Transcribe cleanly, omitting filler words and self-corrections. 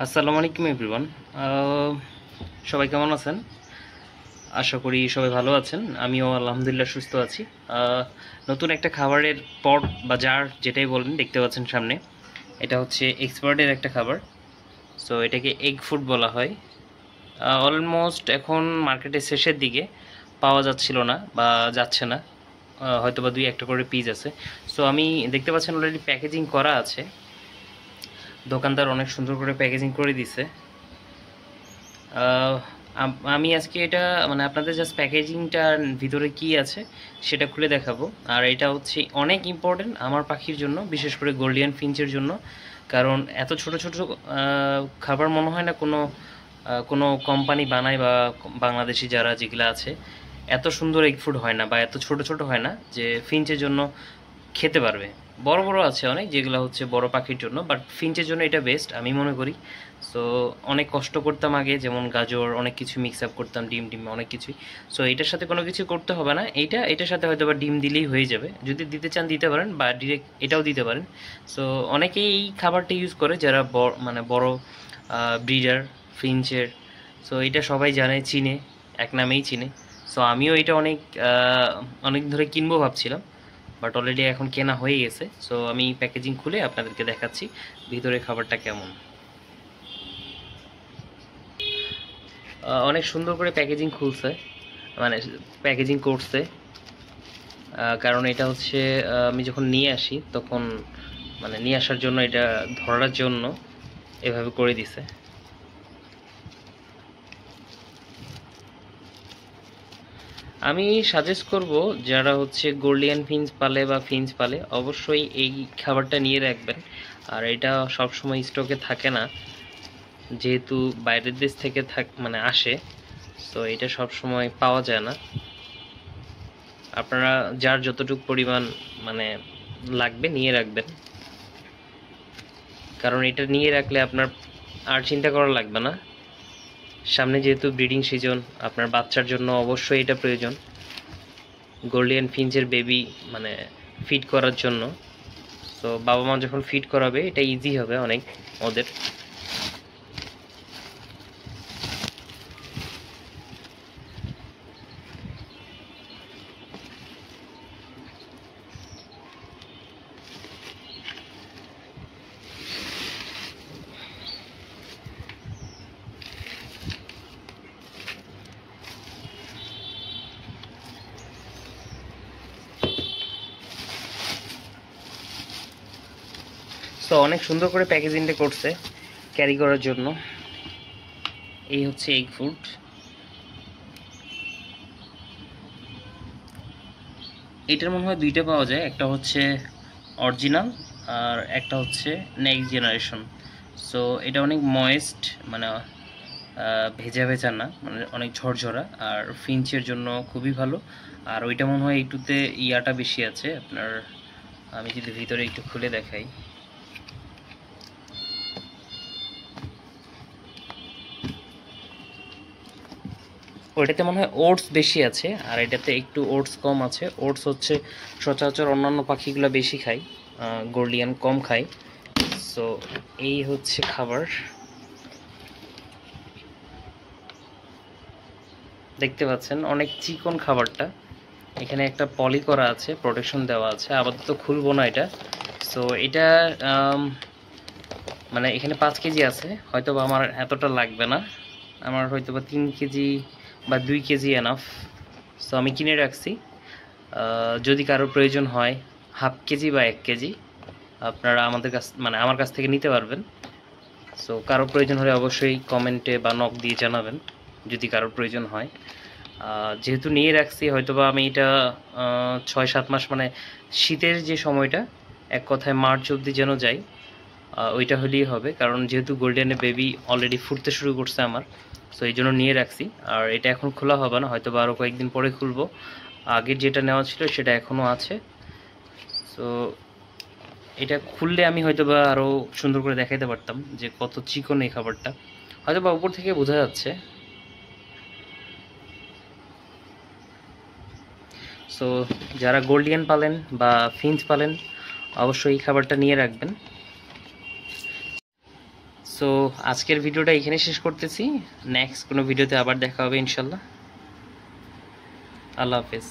আসসালামু আলাইকুম এভরিওয়ান। সবাই কেমন আছেন? আশা করি সবাই ভালো আছেন। আমিও আলহামদুলিল্লাহ সুস্থ আছি। নতুন একটা খাবারের পট বা জার যেটাই বলেন দেখতে পাচ্ছেন সামনে। এটা হচ্ছে এক্সপার্টের একটা খাবার। সো এটাকে এগ ফুড বলা হয়। অলমোস্ট এখন মার্কেটের শেষের দিকে পাওয়া যাচ্ছিল না বা যাচ্ছে না। হয়তো বা দুই একটা করে পিস আছে। সো আমি দেখতে পাচ্ছেন অলরেডি প্যাকেজিং করা আছে। দোকানদার অনেক সুন্দর করে প্যাকেজিং করে দিছে। আহ, আমি আজকে এটা মানে আপনাদের জাস্ট প্যাকেজিংটার ভিতরে কি আছে সেটা খুলে দেখাবো। আর এটা হচ্ছে অনেক ইম্পর্টেন্ট আমার পাখির জন্য, বিশেষ করে গোল্ডিয়ান ফিঞ্চের জন্য। কারণ এত ছোট ছোট খাবার মনে হয় না কোনো কোম্পানি বানায় বা বাংলাদেশি যারা যেগুলো আছে এত সুন্দর এগ ফুড হয় না বা এত ছোট ছোট হয় না যে ফিঞ্চের জন্য খেতে পারবে। বড় বড় আছে অনেক যেগুলো হচ্ছে বড় পাখির জন্য, বাট ফিঞ্চের জন্য এটা বেস্ট আমি মনে করি। সো অনেক কষ্ট করতাম আগে, যেমন গাজর অনেক কিছু মিক্স আপ করতাম, ডিম ডিম অনেক কিছুই। সো এটার সাথে কোনো কিছু করতে হবে না, এটার সাথে হয়তো বা ডিম দিলেই হয়ে যাবে। যদি দিতে চান দিতে পারেন বা ডিরেক্ট এটাও দিতে পারেন। সো অনেকেই এই খাবারটা ইউজ করে যারা মানে বড় ব্রিডার ফিঞ্চের। সো এটা সবাই জানে, চিনে, এক নামেই চিনে। সো আমিও এটা অনেক ধরে কিনবো ভাবছিলাম, বাট অলরেডি এখন কেনা হয়ে গেছে। সো আমি প্যাকেজিং খুলে আপনাদেরকে দেখাচ্ছি ভিতরে খাবারটা কেমন। অনেক সুন্দর করে প্যাকেজিং খুলছে, মানে প্যাকেজিং করছে। কারণ এটা হচ্ছে আমি যখন নিয়ে আসি তখন মানে নিয়ে আসার জন্য এটা ধরার জন্য এভাবে করে দিছে। আমি সাজেস্ট করব যারা হচ্ছে গোল্ডিয়ান ফিঞ্চ পালে বা ফিঞ্চ পালে অবশ্যই এই খাবারটা নিয়ে রাখবেন। আর এটা সবসময় স্টকে থাকে না, যেহেতু বাইরের দেশ থেকে মানে আসে। সো এটা সব সময় পাওয়া যায় না। আপনারা যার যতটুকু পরিমাণ মানে লাগবে নিয়ে রাখবেন, কারণ এটা নিয়ে রাখলে আপনার আর চিন্তা করা লাগবে না। সামনে যেহেতু ব্রিডিং সিজন, আপনার বাচ্চার জন্য অবশ্যই এটা প্রয়োজন, গোল্ডিয়ান ফিঞ্চের বেবি মানে ফিড করার জন্য। তো বাবা মা যখন ফিড করাবে এটা ইজি হবে অনেক ওদের। সো অনেক সুন্দর করে প্যাকেজিংটা করছে ক্যারি করার জন্য। এই হচ্ছে এগ ফুড। এটার মনে হয় দুইটা পাওয়া যায়, একটা হচ্ছে অরিজিনাল আর একটা হচ্ছে নেক্সট জেনারেশন। সো এটা অনেক ময়েস্ট, মানে ভেজা ভেজা না, মানে অনেক ঝরঝরা, আর ফিঞ্চের জন্য খুবই ভালো। আর ওইটা মনে হয় একটুতে ইয়াটা বেশি আছে আপনার। আমি যদি ভিতরে একটু খুলে দেখাই, ওইটাতে মনে হয় ওটস বেশি আছে আর এটাতে একটু ওটস কম আছে। ওটস হচ্ছে সচরাচর অন্যান্য পাখিগুলো বেশি খায়, গোল্ডিয়ান কম খায়। সো এই হচ্ছে খাবার। দেখতে পাচ্ছেন অনেক চিকন খাবারটা। এখানে একটা পলি করা আছে, প্রোটেকশন দেওয়া আছে। আপাতত খুলবো না এটা। সো এটা মানে এখানে 5 কেজি আছে, হয়তো বা আমার এতটা লাগবে না। আমার হয়তো বা 3 কেজি বা 2 কেজি এনাফ। সো আমি কিনে রাখছি। যদি কারো প্রয়োজন হয় হাফ কেজি বা 1 কেজি আপনারা আমাদের কাছ মানে আমার কাছ থেকে নিতে পারবেন। সো কারো প্রয়োজন হলে অবশ্যই কমেন্টে বা নক দিয়ে জানাবেন যদি কারোর প্রয়োজন হয়। যেহেতু নিয়ে রাখছি, হয়তোবা আমি এটা 6-7 মাস মানে শীতের যে সময়টা, এক কথায় মার্চ অবধি যেন যাই, ওইটা হলেই হবে। কারণ যেহেতু গোল্ডেনের বেবি অলরেডি ফুটতে শুরু করছে আমার, সো এই জন্য নিয়ে রাখছি। আর এটা এখন খোলা হবে না, হয়তো বা আরও কয়েকদিন পরে খুলবো। আগের যেটা নেওয়া ছিল সেটা এখনও আছে। সো এটা খুললে আমি হয়তো বা আরও সুন্দর করে দেখাইতে পারতাম যে কত চিকন এই খাবারটা, হয়তো বা উপর থেকে বোঝা যাচ্ছে। সো যারা গোল্ডিয়ান পালেন বা ফিঞ্চ পালেন অবশ্যই এই খাবারটা নিয়ে রাখবেন। সো আজকের ভিডিওটা এখানে শেষ করতেছি। নেক্সট কোনো ভিডিওতে আবার দেখা হবে ইনশাল্লাহ। আল্লাহ হাফেজ।